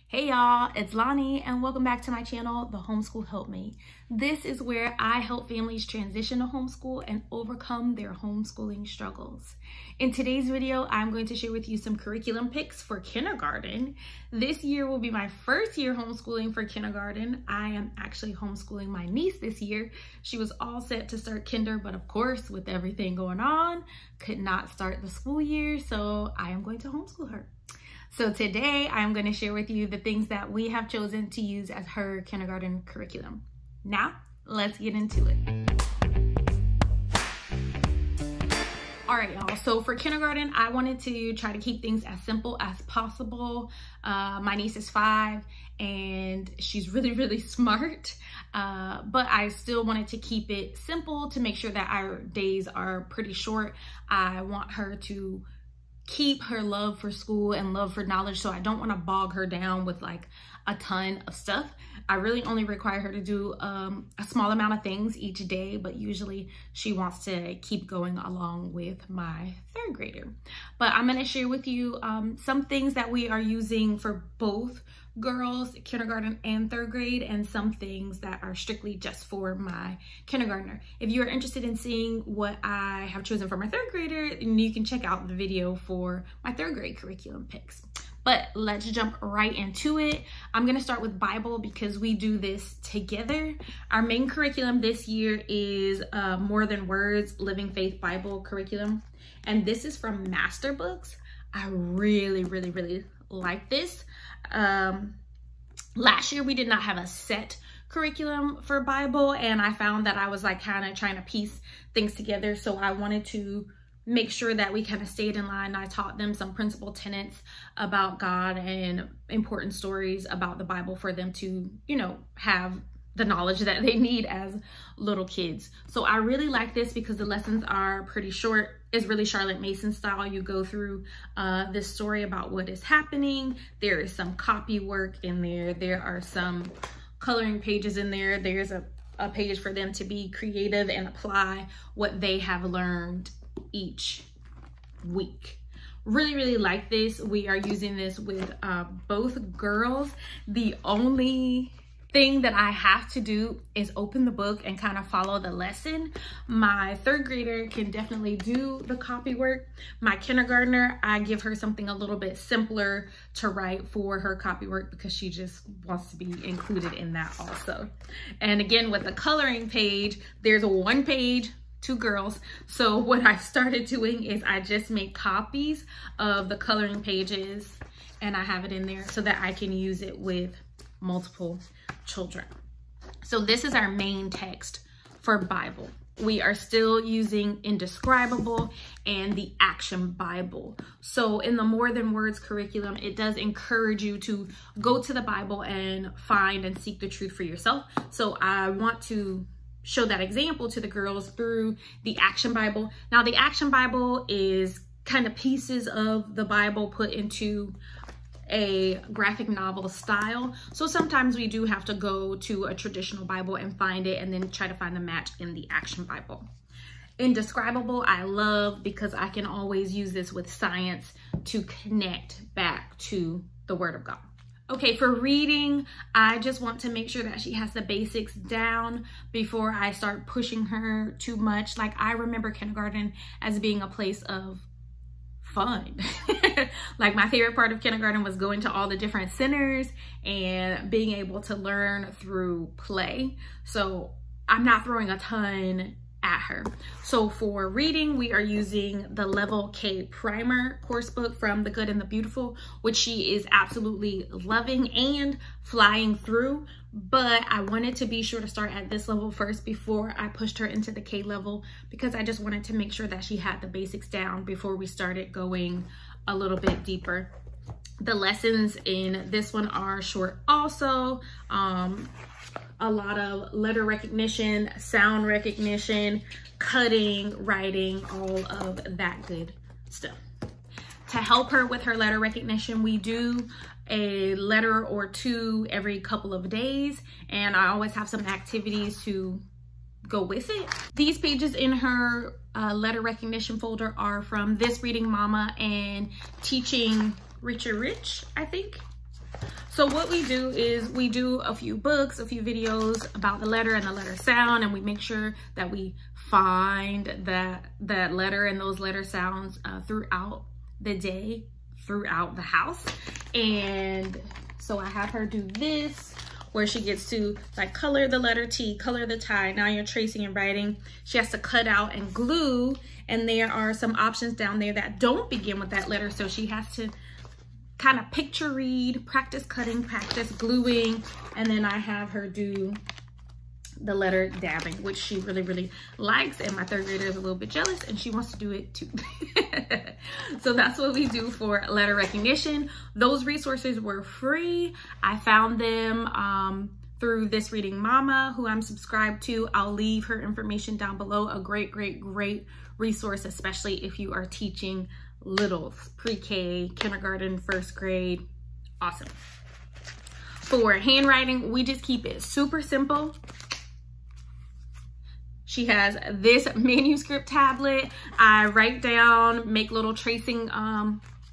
Hey y'all, it's Lonnie and welcome back to my channel, The Homeschool Help Me. This is where I help families transition to homeschool and overcome their homeschooling struggles. In today's video, I'm going to share with you some curriculum picks for kindergarten. This year will be my first year homeschooling for kindergarten. I am actually homeschooling my niece this year. She was all set to start kinder, but of course, with everything going on, could not start the school year, so I am going to homeschool her. So today I'm going to share with you the things that we have chosen to use as her kindergarten curriculum. Now, let's get into it. All right, y'all. So for kindergarten, I wanted to try to keep things as simple as possible. My niece is 5 and she's really smart, but I still wanted to keep it simple to make sure that our days are pretty short. I want her to keep her love for school and love for knowledge, so I don't want to bog her down with like a ton of stuff. I really only require her to do a small amount of things each day, but usually she wants to keep going along with my 3rd grader. But I'm going to share with you some things that we are using for both girls, kindergarten and 3rd grade, and some things that are strictly just for my kindergartner. If you are interested in seeing what I have chosen for my 3rd grader, you can check out the video for my 3rd grade curriculum picks. But let's jump right into it. I'm gonna start with Bible because we do this together. Our main curriculum this year is More Than Words, Living Faith Bible curriculum. And this is from Master Books. I really like this. Last year we did not have a set curriculum for Bible, and I found that I was like kind of trying to piece things together, so I wanted to make sure that we kind of stayed in line. I taught them some principal tenets about God and important stories about the Bible for them to, you know, have the knowledge that they need as little kids. So I really like this because the lessons are pretty short. It's really Charlotte Mason style. You go through this story about what is happening. There is some copy work in there. There are some coloring pages in there. There's a page for them to be creative and apply what they have learned each week. Really like this. We are using this with both girls. The only thing that I have to do is open the book and kind of follow the lesson. My 3rd grader can definitely do the copy work. My kindergartner, I give her something a little bit simpler to write for her copy work because she just wants to be included in that also. And again, with the coloring page, there's a 1 page, 2 girls. So what I started doing is I just make copies of the coloring pages and I have it in there so that I can use it with multiple children. So this is our main text for Bible. We are still using Indescribable and the Action Bible. So in the More Than Words curriculum, it does encourage you to go to the Bible and find and seek the truth for yourself. So I want to show that example to the girls through the Action Bible. Now the Action Bible is kind of pieces of the Bible put into a graphic novel style. So sometimes we do have to go to a traditional Bible and find it and then try to find the match in the Action Bible. Indescribable, I love because I can always use this with science to connect back to the Word of God. Okay, for reading, I just want to make sure that she has the basics down before I start pushing her too much. Like, I remember kindergarten as being a place of fun. Like, my favorite part of kindergarten was going to all the different centers and being able to learn through play. So I'm not throwing a ton at her. So for reading, we are using the Level K Primer course book from The Good and the Beautiful, which she is absolutely loving and flying through. But I wanted to be sure to start at this level first before I pushed her into the K level, because I just wanted to make sure that she had the basics down before we started going a little bit deeper. The lessons in this one are short also. A lot of letter recognition, sound recognition, cutting, writing, all of that good stuff. To help her with her letter recognition, we do a letter or 2 every couple of days, and I always have some activities to go with it. These pages in her letter recognition folder are from This Reading Mama and Teaching Richer Rich, I think. So what we do is we do a few books, a few videos about the letter and the letter sound, and we make sure that we find that letter and those letter sounds throughout the day, throughout the house. And so I have her do this, where she gets to like color the letter T, color the tie. Now you're tracing and writing. She has to cut out and glue, and there are some options down there that don't begin with that letter. So she has to kind of picture read, practice cutting, practice gluing, and then I have her do the letter dabbing, which she really, really likes, and my third grader is a little bit jealous and she wants to do it too. So that's what we do for letter recognition. Those resources were free. I found them through This Reading Mama, who I'm subscribed to. I'll leave her information down below. A great, great, great resource, especially if you are teaching littles, pre-K, kindergarten, first grade. Awesome. For handwriting, we just keep it super simple. She has this manuscript tablet. I write down, make little tracing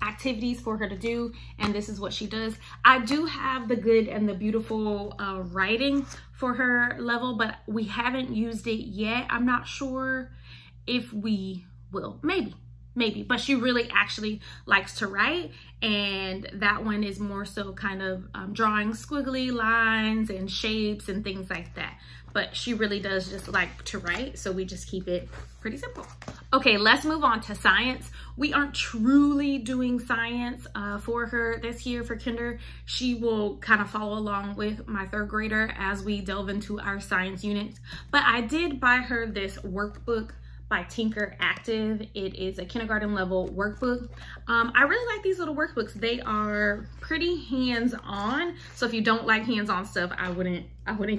activities for her to do, and this is what she does. I do have the Good and the Beautiful writing for her level, but we haven't used it yet. I'm not sure if we will. Maybe, but she really actually likes to write, and that one is more so kind of drawing squiggly lines and shapes and things like that. But she really does just like to write, so we just keep it pretty simple. Okay, let's move on to science. We aren't truly doing science for her this year for kinder. She will kind of follow along with my third grader as we delve into our science units. But I did buy her this workbook by Tinker Active. It is a kindergarten level workbook. I really like these little workbooks. They are pretty hands-on. So if you don't like hands-on stuff, I wouldn't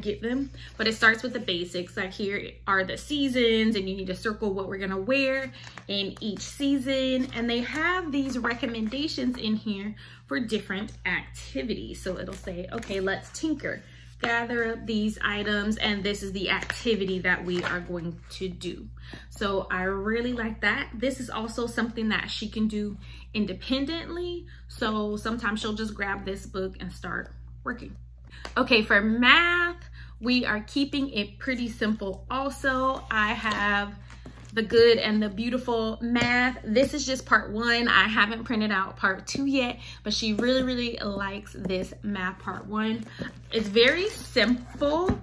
get them. But it starts with the basics. Like here are the seasons, and you need to circle what we're gonna wear in each season. And they have these recommendations in here for different activities. So it'll say, okay, let's tinker. Gather up these items, and this is the activity that we are going to do. So I really like that. This is also something that she can do independently. So sometimes she'll just grab this book and start working. Okay, for math, we are keeping it pretty simple. Also, I have the Good and the Beautiful math. This is just part 1. I haven't printed out part 2 yet, but she really, really likes this math part 1. It's very simple.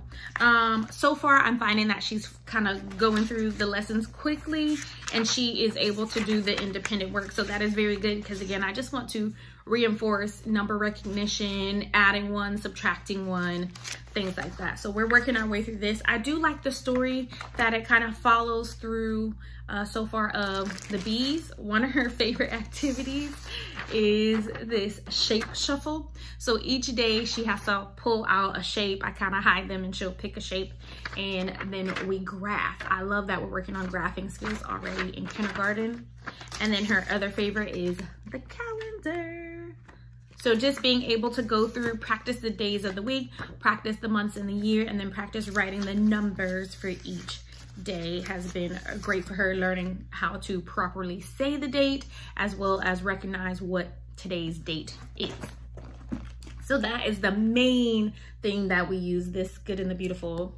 So far, I'm finding that she's kind of going through the lessons quickly, and she is able to do the independent work. So that is very good, because again, I just want to reinforce number recognition, adding 1, subtracting 1, things like that. So we're working our way through this. I do like the story that it kind of follows through so far of the bees. One of her favorite activities is this shape shuffle. So each day she has to pull out a shape. I kind of hide them and she'll pick a shape, and then we graph. I love that we're working on graphing skills already in kindergarten. And then her other favorite is the calendar. So just being able to go through, practice the days of the week, practice the months in the year, and then practice writing the numbers for each day has been great for her, learning how to properly say the date as well as recognize what today's date is. So that is the main thing that we use this Good and the Beautiful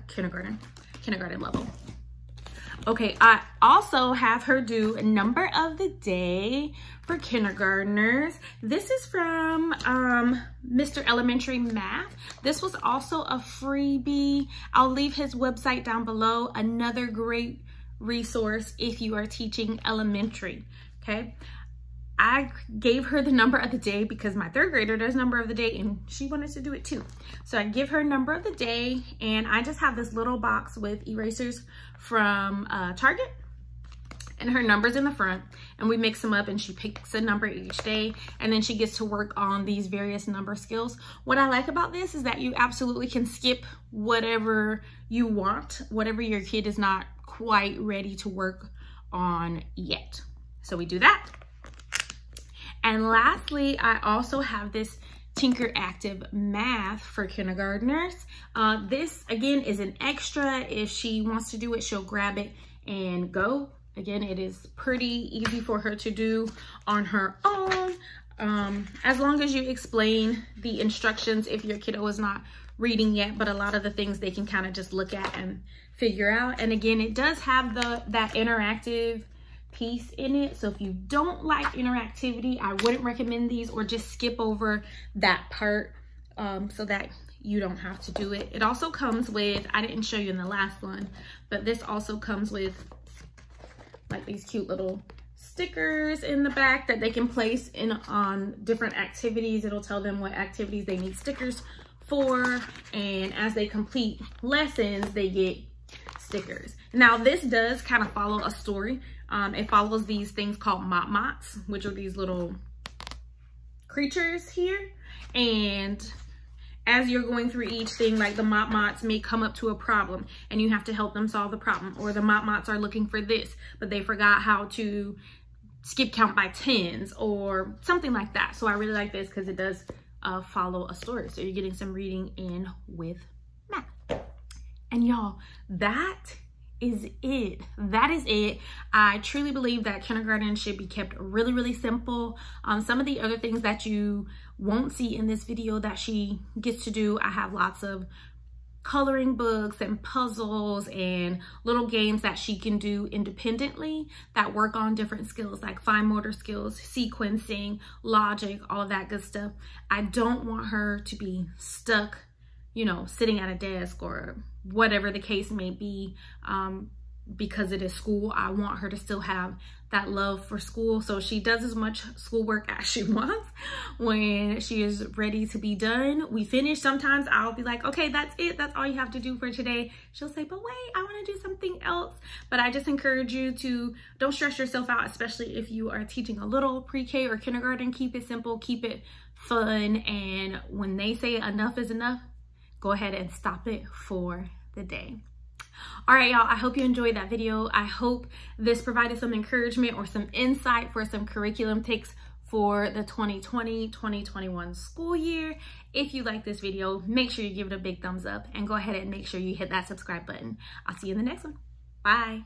kindergarten level. Okay, I also have her do a number of the day for kindergartners. This is from Mr. Elementary Math. This was also a freebie. I'll leave his website down below. Another great resource if you are teaching elementary, okay? I gave her the number of the day because my third grader does number of the day and she wanted to do it too. So I give her number of the day, and I just have this little box with erasers from Target, and her number's in the front, and we mix them up and she picks a number each day, and then she gets to work on these various number skills. What I like about this is that you absolutely can skip whatever you want, whatever your kid is not quite ready to work on yet. So we do that. And lastly, I also have this Tinker Active Math for kindergartners. This, again, is an extra. If she wants to do it, she'll grab it and go. Again, it is pretty easy for her to do on her own. as long as you explain the instructions if your kiddo is not reading yet, but a lot of the things they can kind of just look at and figure out. And again, it does have that interactive piece in it, so if you don't like interactivity, I wouldn't recommend these, or just skip over that part so that you don't have to do it. It also comes with, I didn't show you in the last one, but this also comes with like these cute little stickers in the back that they can place in on different activities. It'll tell them what activities they need stickers for, and as they complete lessons, they get stickers. Now this does kind of follow a story. It follows these things called mot-mots, which are these little creatures here, and as you're going through each thing, like the mot-mots may come up to a problem and you have to help them solve the problem, or the mot-mots are looking for this, but they forgot how to skip count by tens or something like that. So I really like this because it does follow a story. So you're getting some reading in with math. And y'all, that is it. That is it. I truly believe that kindergarten should be kept really, really simple. Some of the other things that you won't see in this video that she gets to do, I have lots of coloring books and puzzles and little games that she can do independently that work on different skills like fine motor skills, sequencing, logic, all of that good stuff. I don't want her to be stuck, you know, sitting at a desk or whatever the case may be, because it is school. I want her to still have that love for school, so she does as much schoolwork as she wants. When she is ready to be done, we finish. Sometimes I'll be like, okay, that's it, that's all you have to do for today. She'll say, but wait, I want to do something else. But I just encourage you to don't stress yourself out, especially if you are teaching a little pre-K or kindergarten. Keep it simple, keep it fun, and when they say enough is enough, go ahead and stop it for the day. All right, y'all, I hope you enjoyed that video. I hope this provided some encouragement or some insight for some curriculum takes for the 2020-2021 school year. If you like this video, make sure you give it a big thumbs up and go ahead and make sure you hit that subscribe button. I'll see you in the next one. Bye.